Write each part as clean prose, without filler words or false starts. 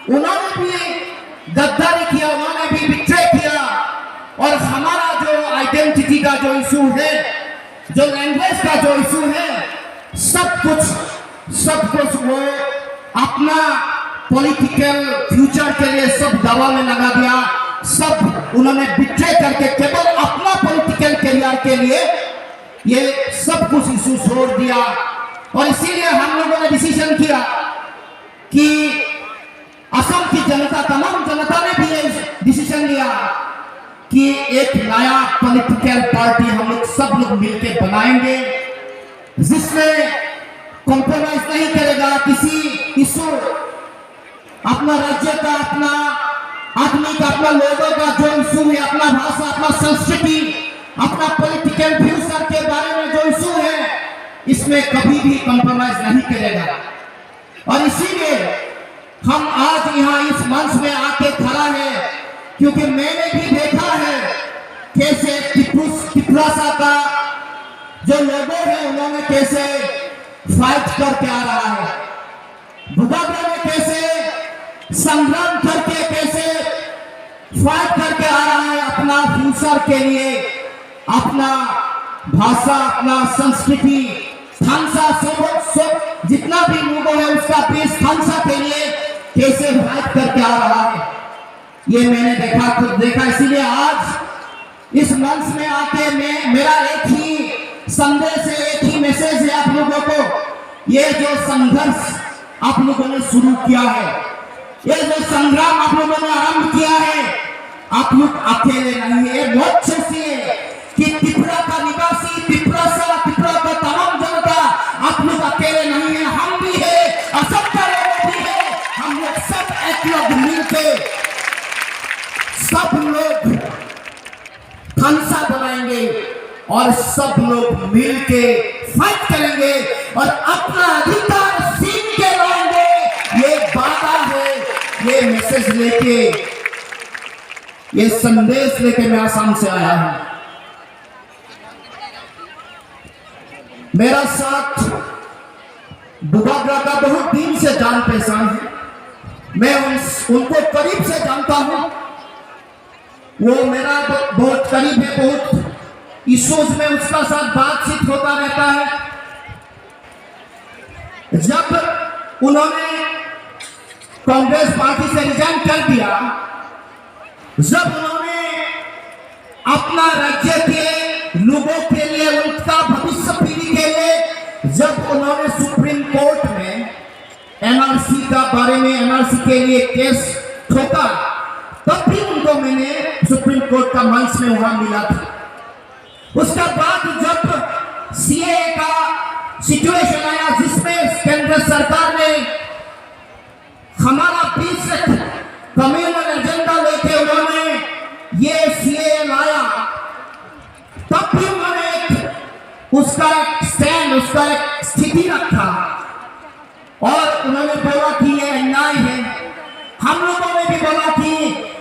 उन्होंने भी गद्दारी किया, उन्होंने भी बिट्रे किया। और हमारा जो आइडेंटिटी का जो इशू है, जो लैंग्वेज का जो इशू है, सब कुछ वो अपना पॉलिटिकल फ्यूचर के लिए सब दवा में लगा दिया। सब उन्होंने बिट्रे करके केवल अपना पॉलिटिकल करियर के लिए ये सब कुछ इशू छोड़ दिया। और इसीलिए हम लोगों ने डिसीजन किया कि असम की जनता, तमाम जनता ने भी ये डिसीजन लिया कि एक नया पॉलिटिकल पार्टी हम लोग सब लोग मिलकर बनाएंगे, जिसमें कॉम्प्रोमाइज नहीं करेगा किसी इशू, अपना राज्य का, अपना आदमी का, अपना लोगों का जो इशू है, अपना भाषा, अपना संस्कृति, अपना पॉलिटिकल फ्यूचर के बारे में जो इशू है, इसमें कभी भी कॉम्प्रोमाइज नहीं करेगा। और इसीलिए हम आज यहाँ इस मंच में आके खड़ा है, क्योंकि मैंने भी देखा है कैसे टिप्रासा का जो लोगों है उन्होंने कैसे फाइट करके आ रहा है, बुगाबे में कैसे संग्राम करके, कैसे फाइट करके आ रहा है अपना फ्यूचर के लिए, अपना भाषा, अपना संस्कृति, थानसा, सब जितना भी लोगों है उसका देश थानसा के लिए कैसे फाइट करके आ रहा है, ये मैंने देखा, खुद देखा। इसीलिए आज इस मंच में आके मेरा एक ही संदेश है, एक ही मैसेज है आप लोगों को। ये जो संघर्ष आप लोगों ने शुरू किया है, ये जो संग्राम आप लोगों ने आरंभ किया है, आप लोग अकेले नहीं है। बहुत खुशी है कि त्रिपुरा का निवासी, त्रिपुरा का तमाम जनता, आप लोग अकेले नहीं है, हम भी है, असम का लोग भी है, हम लोग सब एक लोग मिलके सब लोग थानसा बनाएंगे और सब लोग मिलके फाइट करेंगे और अपना अधिकार छीन के लाएंगे। ये वादा है, ये मैसेज लेके, ये संदेश लेके मैं आसाम से आया हूं। मेरा साथ बुगाग्रा का बहुत दिन से जान पहचान है, मैं उनको करीब से जानता हूं, वो मेरा बहुत करीब है, बहुत इश्यूज में उसका साथ बातचीत होता रहता है। जब उन्होंने कांग्रेस पार्टी से रिजाइन कर दिया, जब उन्होंने अपना राज्य के लोगों के लिए, उनका भविष्य पीढ़ी के लिए, जब उन्होंने सुप्रीम कोर्ट में एनआरसी का बारे में, एनआरसी के लिए केस ठोका, तब भी उनको मैंने सुप्रीम कोर्ट का मंच में वहां मिला था। उसका बाद जब सीएए का सिचुएशन आया, जिसमें केंद्र सरकार ने हमारा 20 कम्युनल एजेंडा लेके उन्होंने ये सीएए लाया, तब भी उन्होंने उसका एक स्टैंड, उसका एक स्थिति रखा और उन्होंने बोला कि ये अन्याय है। हम लोगों ने भी बोला कि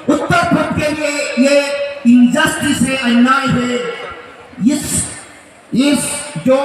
उत्तर पूर्व के लिए ये इनजस्टिस है, अन्याय है। इस जो